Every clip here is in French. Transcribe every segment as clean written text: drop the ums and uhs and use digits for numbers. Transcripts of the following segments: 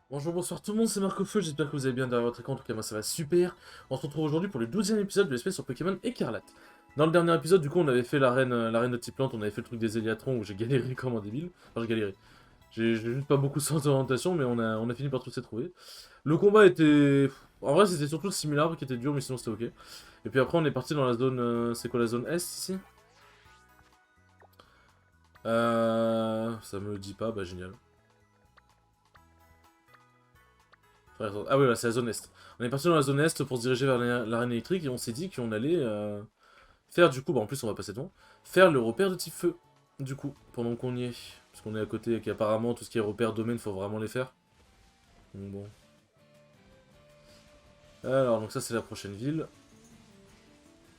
Bonjour, bonsoir tout le monde, c'est Marco Feu, j'espère que vous allez bien derrière votre écran, en tout cas moi ça va super. On se retrouve aujourd'hui pour le 12e épisode de l'espèce sur Pokémon Écarlate. Dans le dernier épisode, du coup, on avait fait l'arène de type plante, on avait fait le truc des Éliatrons où j'ai galéré comme un débile. Enfin, j'ai galéré. J'ai juste pas beaucoup sens d'orientation, mais on a fini par tous les trouver. Le combat était... En vrai, c'était surtout le simulacre qui était dur, mais sinon c'était ok. Et puis après, on est parti dans la zone... C'est quoi la zone Est, ici? Ça me le dit pas, bah génial. Ah oui, là, c'est la zone Est. On est parti dans la zone Est pour se diriger vers l'arène électrique et on s'est dit qu'on allait faire du coup, bah en plus on va passer devant, faire le repère de type feu, du coup, pendant qu'on y est. Parce qu'on est à côté et qu'apparemment tout ce qui est repère domaine, faut vraiment les faire. Donc bon. Alors, donc ça c'est la prochaine ville.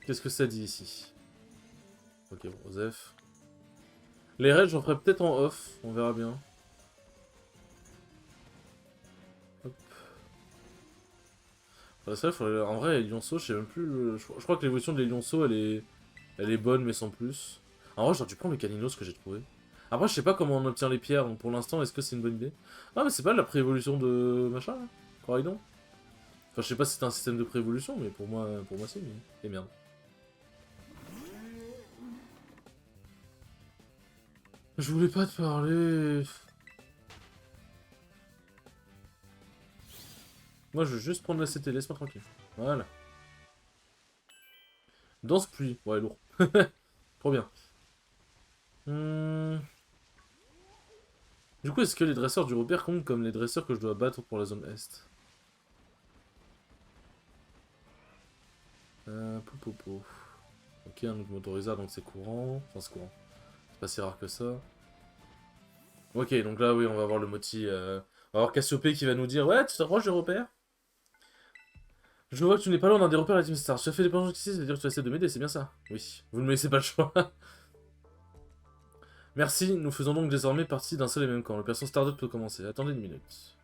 Qu'est-ce que ça dit ici? Ok, bon, Osef. Les raids, j'en ferai peut-être en off, on verra bien. Hop. Enfin, c'est vrai, en vrai, les lionceaux, je sais même plus. Je crois que l'évolution des lionceaux, elle est bonne, mais sans plus. En vrai, j'aurais dû prendre le caninos que j'ai trouvé. Après, je sais pas comment on obtient les pierres, donc pour l'instant, est-ce que c'est une bonne idée? Ah, mais c'est pas la préévolution de machin, là? Coraidon? Enfin, je sais pas si c'est un système de préévolution, mais pour moi, c'est. Mais... Et merde. Je voulais pas te parler. Moi, je veux juste prendre la CT, laisse-moi tranquille. Voilà. Danse pluie. Ouais, lourd. Trop bien. Hmm. Du coup, est-ce que les dresseurs du repère comptent comme les dresseurs que je dois battre pour la zone Est? Poupopo. Ok, un autre motoriseur, donc c'est courant. Enfin, c'est courant. C'est pas si rare que ça. Ok, donc là, oui, on va avoir le moti. On va avoir Cassiopée qui va nous dire: Ouais, tu t'approches du repère? Je vois que tu n'es pas loin d'un des repères de la Team Star. Tu as fait des penchants ici, c'est-à-dire que tu essaies de m'aider, c'est bien ça? Oui, vous ne me laissez pas le choix. Merci, nous faisons donc désormais partie d'un seul et même camp. L'opération Stardust peut commencer. Attendez une minute.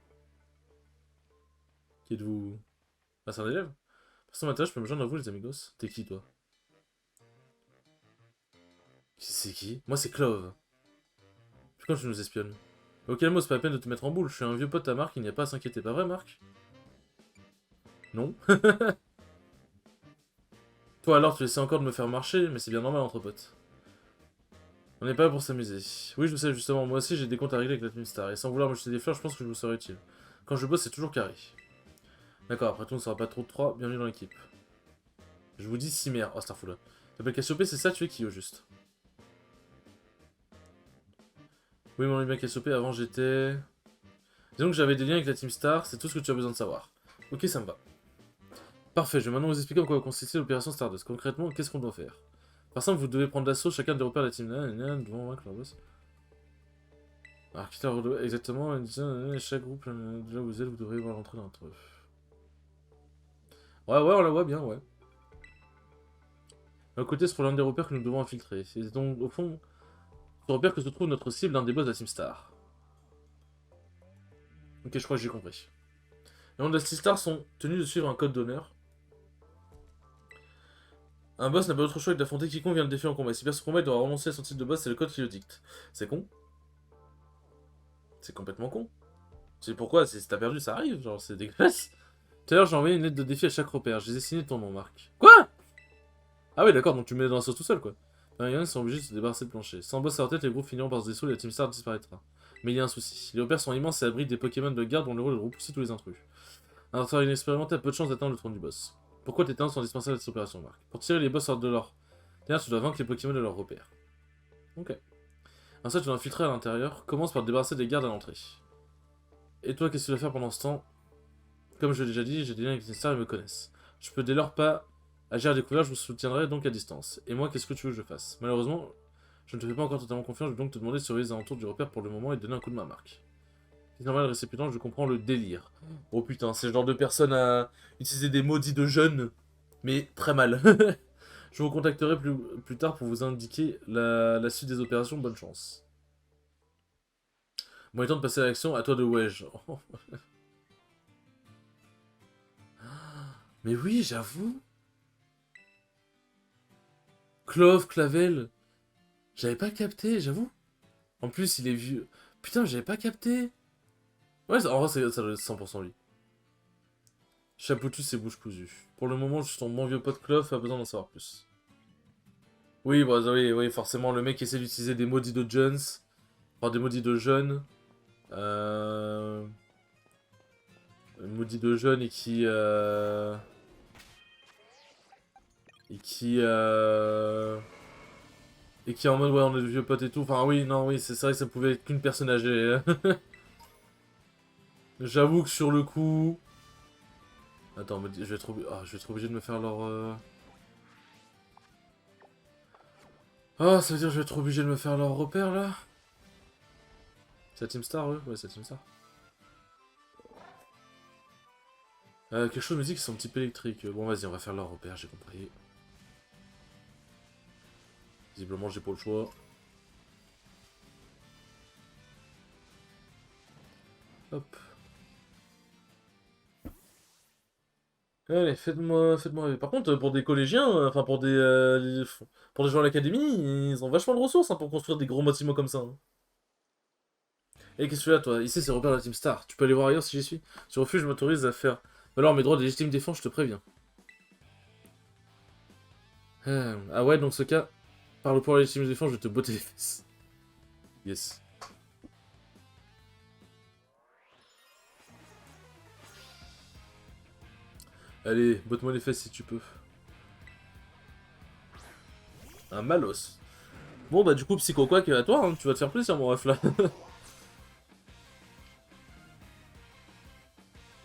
Qui êtes-vous? Ah, c'est un élève? Personne m'intéresse, je peux me joindre à vous, les amigos. T'es qui, toi? C'est qui? Moi, c'est Clove. Pourquoi tu nous espionnes? Ok, moi, c'est pas la peine de te mettre en boule. Je suis un vieux pote à Marc, il n'y a pas à s'inquiéter. Pas vrai, Marc? Non. Toi, alors, tu essaies encore de me faire marcher, mais c'est bien normal entre potes. On n'est pas là pour s'amuser. Oui, je le sais, justement, moi aussi j'ai des comptes à régler avec la Team Star, et sans vouloir me jeter des fleurs, je pense que je vous serai utile. Quand je bosse, c'est toujours carré. D'accord, après tout, on ne sera pas trop de 3, bienvenue dans l'équipe. Je vous dis Cimère. Oh, Starful. Tu t'appelles Cassiopée, c'est ça, tu es qui au juste? Oui, mon ami bien Cassiopée, avant j'étais. Disons que j'avais des liens avec la Team Star, c'est tout ce que tu as besoin de savoir. Ok, ça me va. Parfait, je vais maintenant vous expliquer en quoi va consister l'opération Stardust. Concrètement, qu'est-ce qu'on doit faire? Par exemple, vous devez prendre l'assaut chacun des repères de la Team. Devant vaincre leur boss. Alors, quitte à exactement, chaque groupe, de là où vous êtes, vous devrez voir l'entrée d'entre eux. Ouais, ouais, on la voit bien, ouais. D'un côté, c'est pour l'un des repères que nous devons infiltrer. C'est donc, au fond, ce repère que se trouve notre cible, l'un des boss de la Team Star. Ok, je crois que j'ai compris. Les membres de la Team Star sont tenus de suivre un code d'honneur. Un boss n'a pas d'autre choix que d'affronter quiconque vient le défier en combat. Si perd ce combat, il doit renoncer à son titre de boss, c'est le code qui le dicte. C'est con. C'est complètement con. C'est pourquoi, si t'as perdu, ça arrive, genre, c'est dégueulasse. Tout à l'heure, j'ai envoyé une lettre de défi à chaque repère. Je les ai signé ton nom, Marc. Quoi? Ah oui, d'accord, donc tu me mets dans la sauce tout seul, quoi. Les Indiens sont obligés de se débarrasser de plancher. Sans boss à leur tête, les groupes finiront par se dissoudre et la Team Star disparaîtra. Mais il y a un souci. Les repères sont immenses et abritent des Pokémon de garde dont le rôle est de repousser tous les intrus. Un adversaire inexpérimenté a peu de chance d'atteindre le trône du boss. Pourquoi tes talents sont indispensables à cette opération, Marc? Pour tirer les boss hors de leur... D'ailleurs, tu dois vaincre les Pokémon de leur repère. Ok. Ensuite, tu dois infiltrer à l'intérieur. Commence par te débarrasser des gardes à l'entrée. Et toi, qu'est-ce que tu vas faire pendant ce temps? Comme je l'ai déjà dit, j'ai des liens avec les stars et me connaissent. Je peux dès lors pas agir à découvert, je vous soutiendrai donc à distance. Et moi, qu'est-ce que tu veux que je fasse? Malheureusement, je ne te fais pas encore totalement confiance, je vais donc te demander de surveiller les alentours du repère pour le moment et de donner un coup de main à Marc. C'est normal, récipient, je comprends le délire. Oh putain, c'est le genre de personne à utiliser des maudits de jeunes, mais très mal. Je vous contacterai plus tard pour vous indiquer la suite des opérations, bonne chance. Bon, il est temps de passer à l'action, à toi de Wedge. Mais oui, j'avoue. Clove, Clavel, j'avais pas capté, j'avoue. En plus, il est vieux. Putain, j'avais pas capté. Ouais, en vrai, ça doit être 100% lui. Chapotus et bouche cousue. Pour le moment, je suis ton bon vieux pote Clove, pas besoin d'en savoir plus. Oui, bah oui, forcément, le mec essaie d'utiliser des maudits de Jones. Enfin, des maudits de jeunes. Euh... Maudits de jeunes et qui... Et qui... Et qui est en mode, ouais, on est de vieux potes et tout. Enfin, oui, non, oui, c'est vrai que ça pouvait être qu'une personne âgée. J'avoue que sur le coup... Attends, je vais je vais être obligé de me faire leur... Ah, ça veut dire que je vais être obligé de me faire leur repère, là? C'est la Team Star, eux? Ouais, c'est la Team Star. Quelque chose me dit qu'ils sont un petit peu électriques. Bon, vas-y, on va faire leur repère, j'ai compris. Visiblement, j'ai pas le choix. Hop. Allez, faites-moi rêver. Par contre, pour des collégiens, enfin pour des gens à l'académie, ils ont vachement de ressources hein, pour construire des gros bâtiments comme ça. Hein. Et qu'est-ce que tu fais là, toi? Ici, c'est repère de la Team Star. Tu peux aller voir ailleurs si j'y suis. Si je refuse, je m'autorise à faire. Alors, mes droits de légitime défense, je te préviens. Ah ouais, dans ce cas, par le pouvoir de légitime défense, je vais te botter les fesses. Yes. Allez, botte-moi les fesses si tu peux. Un malos. Bon, bah, du coup, Psycho Quack, à toi, hein, tu vas te faire plaisir, mon ref là.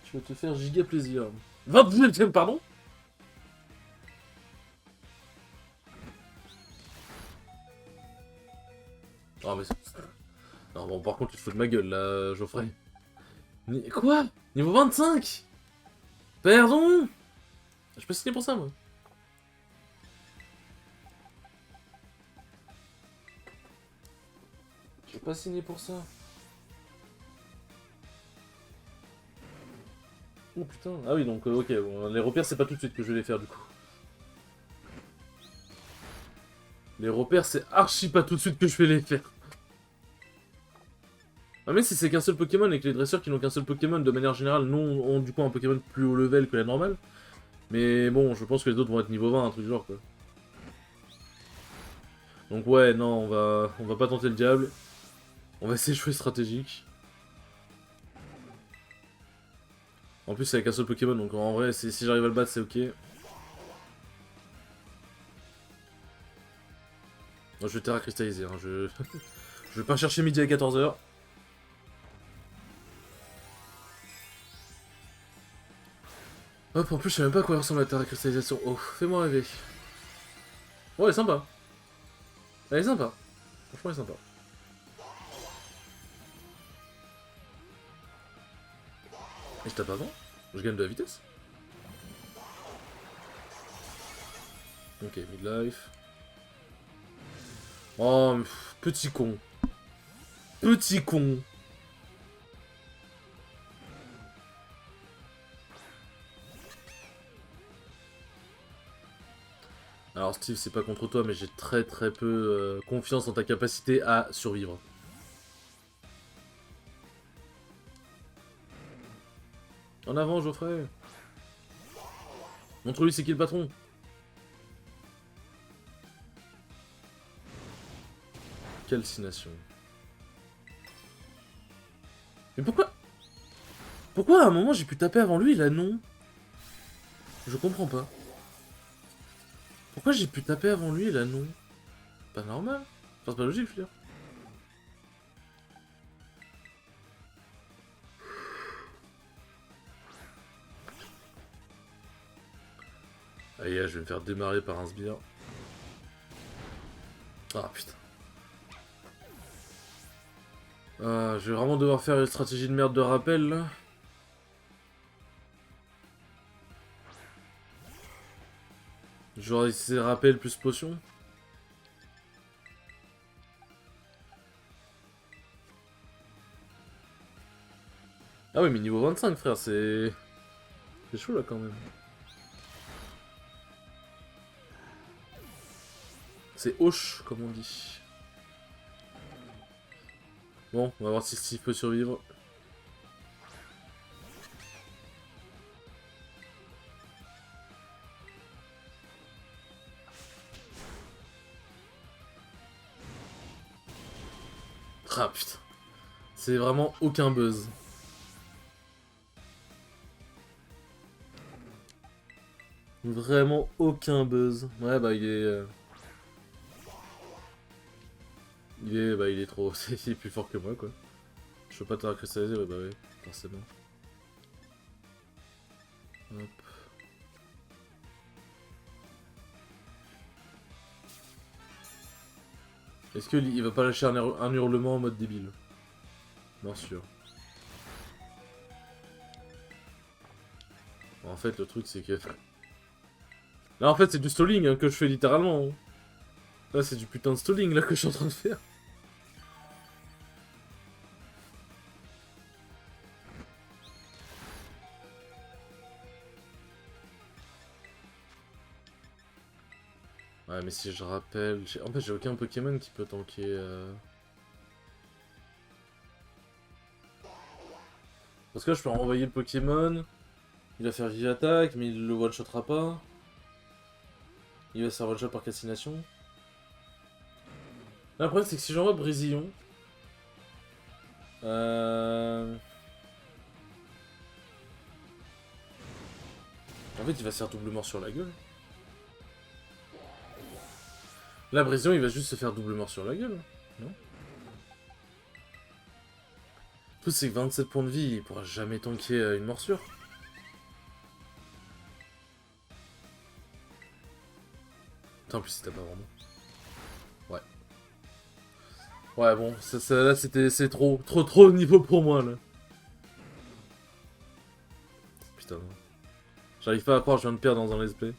Tu vas te faire giga plaisir. 22ème, pardon? Ah, mais. Non, bon, par contre, tu te fous de ma gueule là, Geoffrey. Quoi? Niveau 25? Pardon? Je peux signer pour ça, moi. Je peux pas signer pour ça. Oh putain. Ah oui, donc, ok, bon, les repères, c'est pas tout de suite que je vais les faire du coup. Les repères, c'est archi pas tout de suite que je vais les faire. Ah, mais si c'est qu'un seul Pokémon et que les dresseurs qui n'ont qu'un seul Pokémon, de manière générale, non, ont du coup un Pokémon plus haut level que la normale. Mais bon, je pense que les autres vont être niveau 20, un truc du genre quoi. Donc ouais, non, on va pas tenter le diable. On va essayer de jouer stratégique. En plus, c'est avec un seul Pokémon, donc en vrai, si j'arrive à le battre, c'est ok. Non, je vais Terra cristalliser, hein, je vais pas chercher midi à 14h. Hop, en plus, je sais même pas à quoi ressemble la Terra cristallisation. Oh, fais-moi rêver. Oh, elle est sympa. Elle est sympa. Franchement, elle est sympa. Et je tape avant. Je gagne de la vitesse. Ok, midlife. Oh, petit con. Petit con. Alors Steve, c'est pas contre toi, mais j'ai très peu confiance en ta capacité à survivre. En avant, Geoffrey. Montre-lui c'est qui le patron. Calcination. Mais pourquoi? Pourquoi à un moment j'ai pu taper avant lui, là non? Je comprends pas. Pourquoi j'ai pu taper avant lui, là non? Pas normal. Enfin, c'est pas logique, je veux dire. Aïe, je vais me faire démarrer par un sbire. Ah putain. Ah, je vais vraiment devoir faire une stratégie de merde de rappel là. Genre essayer rappel plus potion. Ah oui mais niveau 25 frère, c'est chaud là quand même. C'est hoche comme on dit. Bon, on va voir si Steve peut survivre. Ah putain. C'est vraiment aucun buzz. Vraiment aucun buzz. Ouais, bah il est... il est trop... il est plus fort que moi, quoi. Je peux pas te cristalliser, ouais, bah oui, forcément. Hop. Est-ce qu'il va pas lâcher un hurlement en mode débile? Bien sûr. En fait, le truc, c'est que... Là, en fait, c'est du stalling hein, que je fais littéralement. Hein. Là, c'est du putain de stalling là que je suis en train de faire. Ouais, mais si je rappelle... En fait, j'ai aucun Pokémon qui peut tanker... Parce que là, je peux renvoyer le Pokémon. Il va faire vive attaque, mais il le one-shotera pas. Il va se faire one-shot par calcination. Là, le problème, c'est que si j'envoie Brisillon... En fait, il va se faire double mort sur la gueule. Là, Brisillon, il va juste se faire double mort sur la gueule. Non? Le truc, c'est que 27 points de vie, il pourra jamais tanker une morsure. Putain, en plus, c'était pas vraiment. Ouais. Ouais, bon, là, c'est trop de niveau pour moi, là. Putain. J'arrive pas à croire que je viens de perdre dans un let's play.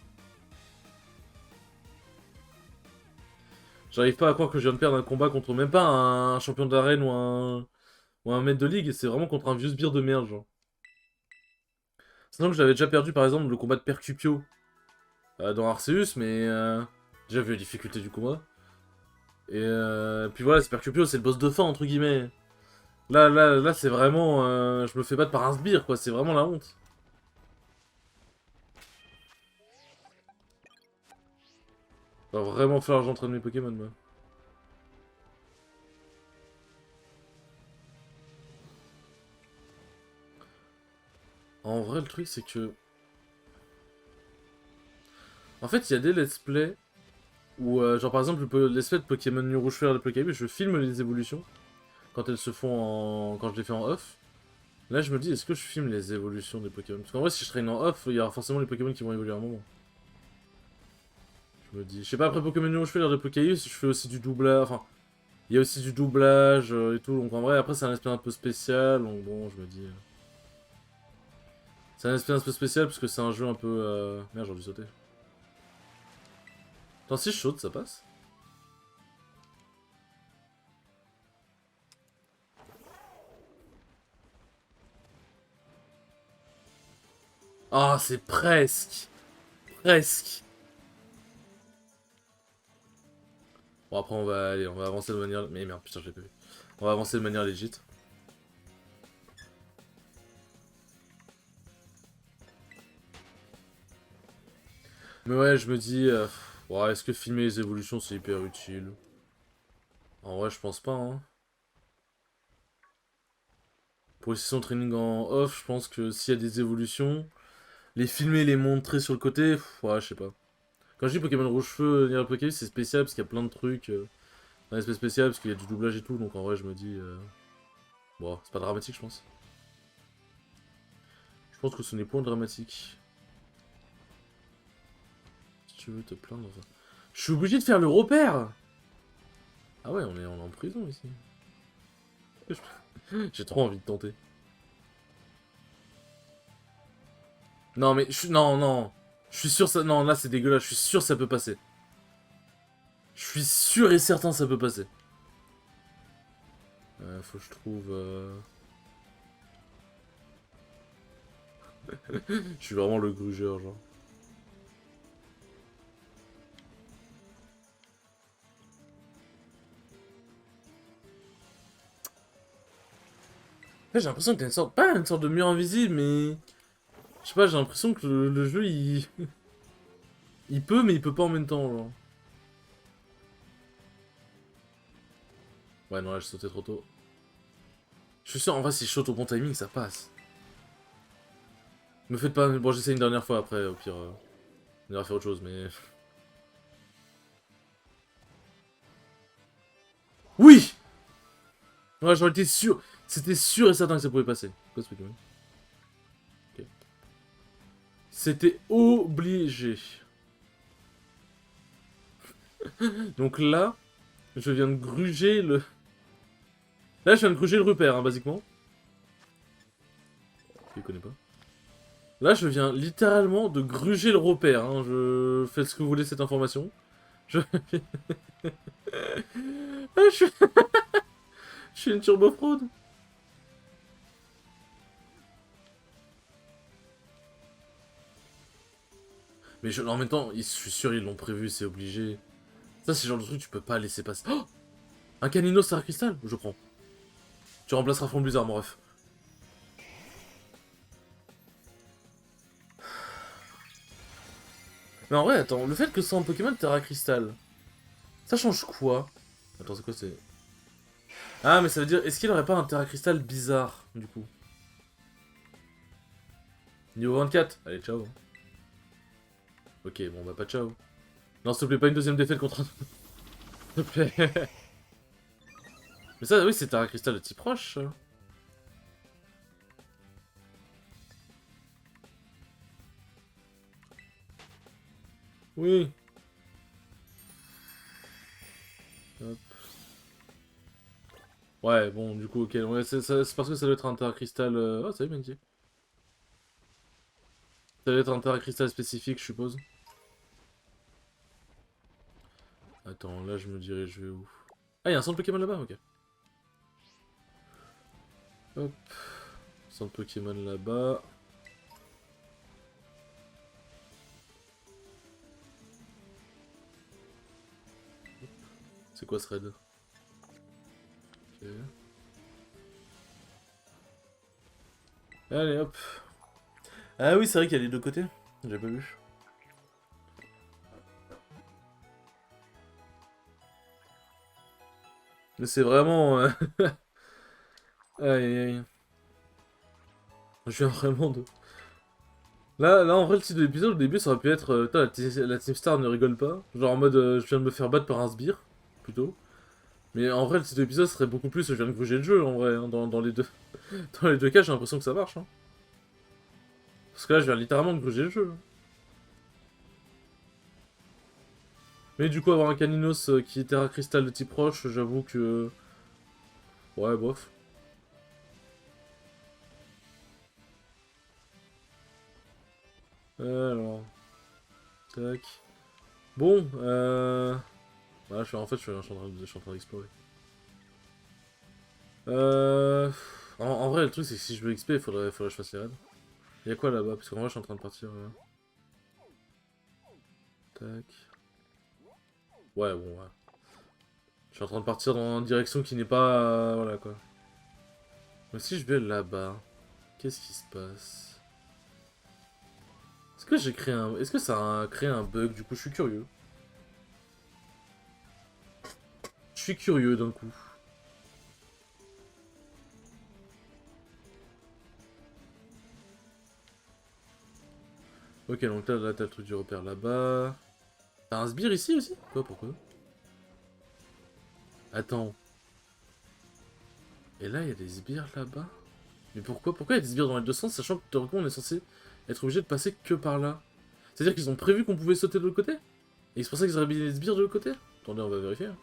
J'arrive pas à croire que je viens de perdre un combat contre même pas un champion d'arène ou un maître de ligue, et c'est vraiment contre un vieux sbire de merde, genre. Sinon que j'avais déjà perdu, par exemple, le combat de Percupio dans Arceus, mais déjà vu la difficulté du combat. Et puis voilà, c'est Percupio, c'est le boss de fin, entre guillemets. Là, c'est vraiment... je me fais battre par un sbire, quoi, c'est vraiment la honte. Va vraiment falloir que j'entraîne mes Pokémon, moi. En vrai, le truc, c'est que... En fait, il y a des let's play où, genre par exemple, le let's play de Pokémon Nuit Rouge Vert et de Pokémon, je filme les évolutions quand elles se font en... quand je les fais en off. Là, je me dis, est-ce que je filme les évolutions des Pokémon? Parce qu'en vrai, si je traîne en off, il y aura forcément les Pokémon qui vont évoluer à un moment. Je me dis, je sais pas, après Pokémon Nuit Rouge Vert et de Pokémon, je fais aussi du doublage, enfin... Il y a aussi du doublage et tout, donc en vrai, après, c'est un aspect un peu spécial, donc bon, je me dis... C'est un aspect un peu spécial parce que c'est un jeu un peu... Merde, j'ai dû sauter. Attends, si je saute, ça passe? Ah, c'est presque. Presque. Bon, après, on va avancer de manière... Mais merde, putain, je l'ai pas vu. On va avancer de manière legit. Mais ouais, je me dis... ouais, est-ce que filmer les évolutions, c'est hyper utile? En vrai, je pense pas, hein. Pour les sessions training en off, je pense que s'il y a des évolutions, les filmer, les montrer sur le côté, ouais, je sais pas. Quand je dis Pokémon Rouge-Feu, Nier Pokémon, c'est spécial parce qu'il y a plein de trucs. Un aspect spécial parce qu'il y a du doublage et tout, donc en vrai, je me dis. Bon, c'est pas dramatique, je pense. Je pense que ce n'est point dramatique. Si tu veux te plaindre. Enfin... Je suis obligé de faire le repère! Ah ouais, on est en prison ici. J'ai trop envie de tenter. Non, mais je suis. Non, non. Je suis sûr ça. Non, là c'est dégueulasse. Je suis sûr ça peut passer. Je suis sûr et certain ça peut passer. Faut que je trouve. Je suis vraiment le grugeur, genre. J'ai l'impression que t'as une sorte. Pas une sorte de mur invisible, mais. Je sais pas, j'ai l'impression que le jeu il. Il peut, mais il peut pas en même temps, genre. Ouais, non, là, je sautais trop tôt. Je suis sûr, en vrai, si je saute au bon timing, ça passe. Me faites pas... Bon, j'essaie une dernière fois, après, au pire... on ira faire autre chose, mais... Oui! Ouais, j'aurais été sûr. C'était sûr et certain que ça pouvait passer. Quoi, ce Pokémon? Ok. C'était obligé. Donc là, je viens de gruger le... Là, je viens de gruger le repère, hein, basiquement. Je connais pas. Là, je viens littéralement de gruger le repère. Hein. Je fais ce que vous voulez cette information. Je... Ah, je suis une turbo fraude. Mais en même temps, je suis sûr ils l'ont prévu, c'est obligé. Ça, c'est le genre de truc que tu peux pas laisser passer. Oh, un canino Star Crystal? Je prends. Tu remplaceras Front Blizzard, mon ref. Mais en vrai, attends, le fait que ce soit un Pokémon Terra Crystal, ça change quoi? Attends, c'est quoi c'est... Ah, mais ça veut dire, est-ce qu'il aurait pas un Terra Crystal bizarre, du coup? Niveau 24. Allez, ciao. Ok, bon, bah pas ciao. Non, s'il te plaît, pas une deuxième défaite contre un... S'il te plaît. Mais ça, oui, c'est Terra Crystal de type proche. Oui. Hop. Ouais, bon, du coup, ok. Ouais, c'est parce que ça doit être un Terra Crystal... Oh, salut, Benji. Ça doit être un Terra Crystal spécifique, je suppose. Attends, là, je me dirige où? Ah, il y a un centre Pokémon là-bas, ok. Hop. Centre Pokémon là-bas. C'est quoi ce raid? Ok. Allez, hop. Ah oui, c'est vrai qu'il y a les deux côtés. J'ai pas vu. Mais c'est vraiment... Aïe, aïe, aïe. Je viens vraiment de... Là, en vrai, le titre de l'épisode, au début, ça aurait pu être... putain, la Team Star ne rigole pas. Genre en mode, je viens de me faire battre par un sbire, plutôt. Mais en vrai, le titre de l'épisode serait beaucoup plus, je viens de gruger le jeu, en vrai, hein, dans les deux... Dans les deux cas, j'ai l'impression que ça marche, hein. Parce que là, je viens littéralement de gruger le jeu. Mais du coup, avoir un Caninos qui est Terra Crystal de type proche, j'avoue que... Ouais, bof. Alors... Tac... Bon, voilà, en fait, je suis en train d'explorer. En vrai, le truc, c'est que si je veux XP, faudrait que je fasse les raids. Y'a quoi là-bas? Parce qu'en vrai, je suis en train de partir. Tac. Ouais, bon, ouais. Je suis en train de partir dans une direction qui n'est pas... voilà, quoi. Mais si je vais là-bas, qu'est-ce qui se passe? Est-ce que j'ai créé un... Est-ce que ça a créé un bug? Du coup, je suis curieux. Je suis curieux, d'un coup. Ok, donc là t'as le truc du repère là-bas. T'as un sbire ici aussi? Quoi, pourquoi? Attends. Et là, il y a des sbires là-bas? Mais pourquoi il y a des sbires dans les deux sens, sachant que théoriquement on est censé être obligé de passer que par là? C'est-à-dire qu'ils ont prévu qu'on pouvait sauter de l'autre côté? Et c'est pour ça qu'ils auraient mis les sbires de l'autre côté? Attendez, on va vérifier. Hein.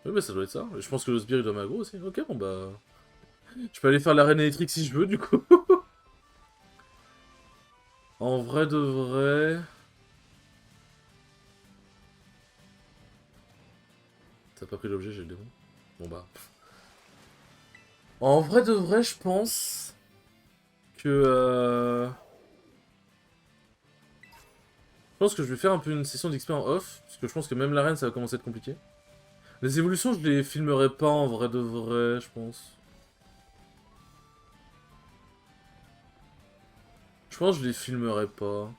Oui, bah ça doit être ça. Je pense que le sbire il doit m'aggro aussi. Ok, bon bah... Je peux aller faire l'arène électrique si je veux, du coup. En vrai de vrai... T'as pas pris l'objet, j'ai le démon. Bon bah... En vrai de vrai, je pense... que... Je pense que je vais faire un peu une session d'XP en off, parce que je pense que même l'arène ça va commencer à être compliqué. Les évolutions, je les filmerai pas en vrai de vrai, je pense. Je pense que je les filmerai pas.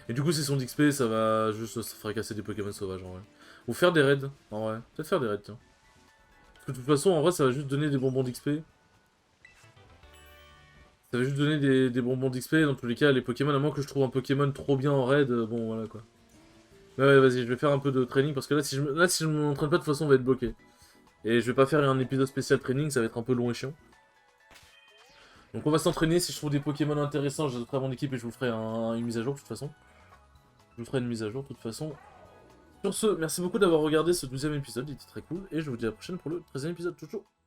Et du coup, c'est son XP, ça va juste ça ferait casser des Pokémon sauvages en vrai. Ou faire des raids, en vrai. Peut-être faire des raids, tiens. Parce que de toute façon, en vrai, ça va juste donner des bonbons d'XP. Ça va juste donner des bonbons d'XP. Dans tous les cas, les Pokémon, à moins que je trouve un Pokémon trop bien en raid, bon voilà quoi. Mais ouais, vas-y, je vais faire un peu de training parce que là, si je m'entraîne pas, de toute façon, on va être bloqué. Et je vais pas faire un épisode spécial training, ça va être un peu long et chiant. Donc on va s'entraîner, si je trouve des Pokémon intéressants, j'ajouterai à mon équipe et je vous ferai une mise à jour de toute façon. Je vous ferai une mise à jour de toute façon. Sur ce, merci beaucoup d'avoir regardé ce 12e épisode, il était très cool, et je vous dis à la prochaine pour le 13e épisode. Ciao ciao.